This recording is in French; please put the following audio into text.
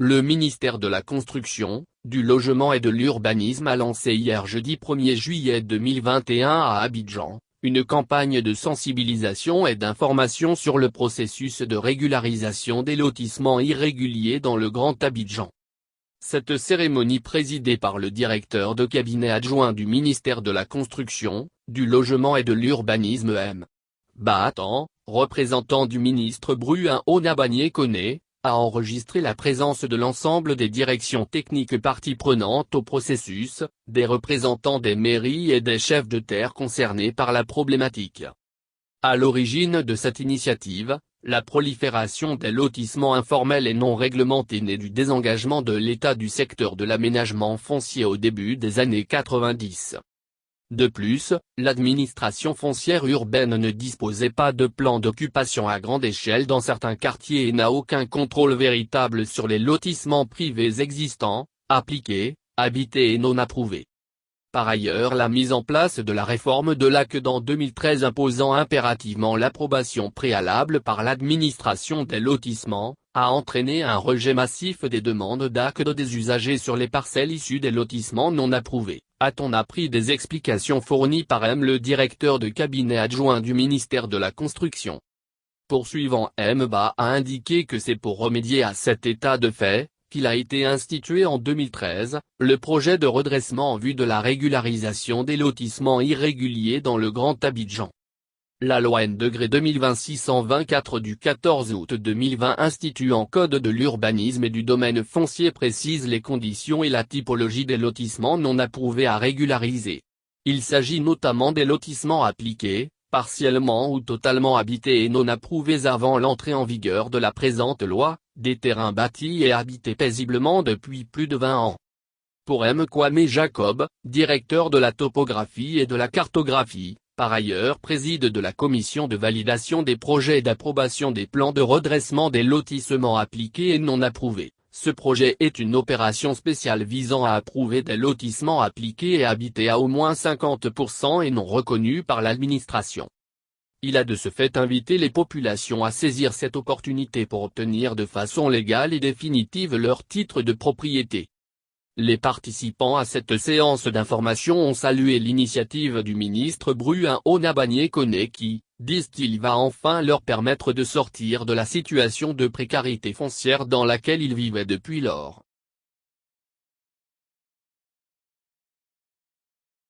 Le ministère de la Construction, du Logement et de l'Urbanisme a lancé hier jeudi 1er juillet 2021 à Abidjan, une campagne de sensibilisation et d'information sur le processus de régularisation des lotissements irréguliers dans le Grand Abidjan. Cette cérémonie présidée par le directeur de cabinet adjoint du ministère de la Construction, du Logement et de l'Urbanisme M. Baatan, représentant du ministre Bruin Onabanye-Kone, a enregistré la présence de l'ensemble des directions techniques parties prenantes au processus, des représentants des mairies et des chefs de terre concernés par la problématique. À l'origine de cette initiative, la prolifération des lotissements informels et non réglementés naît du désengagement de l'État du secteur de l'aménagement foncier au début des années 90. De plus, l'administration foncière urbaine ne disposait pas de plan d'occupation à grande échelle dans certains quartiers et n'a aucun contrôle véritable sur les lotissements privés existants, appliqués, habités et non approuvés. Par ailleurs, la mise en place de la réforme de l'ACD en 2013 imposant impérativement l'approbation préalable par l'administration des lotissements, a entraîné un rejet massif des demandes d'ACD des usagers sur les parcelles issues des lotissements non approuvés, a-t-on appris des explications fournies par le directeur de cabinet adjoint du ministère de la Construction. Poursuivant, MBA a indiqué que c'est pour remédier à cet état de fait, qu'il a été institué en 2013, le projet de redressement en vue de la régularisation des lotissements irréguliers dans le Grand Abidjan. La loi N-2020-624 du 14 août 2020 instituant Code de l'urbanisme et du domaine foncier précise les conditions et la typologie des lotissements non approuvés à régulariser. Il s'agit notamment des lotissements appliqués, partiellement ou totalement habités et non approuvés avant l'entrée en vigueur de la présente loi, des terrains bâtis et habités paisiblement depuis plus de 20 ans. Pour M. Kwame Jacob, directeur de la topographie et de la cartographie, par ailleurs préside de la commission de validation des projets et d'approbation des plans de redressement des lotissements appliqués et non approuvés, ce projet est une opération spéciale visant à approuver des lotissements appliqués et habités à au moins 50% et non reconnus par l'administration. Il a de ce fait invité les populations à saisir cette opportunité pour obtenir de façon légale et définitive leur titre de propriété. Les participants à cette séance d'information ont salué l'initiative du ministre Bruin Onabanye-Kone qui, disent-ils, va enfin leur permettre de sortir de la situation de précarité foncière dans laquelle ils vivaient depuis lors.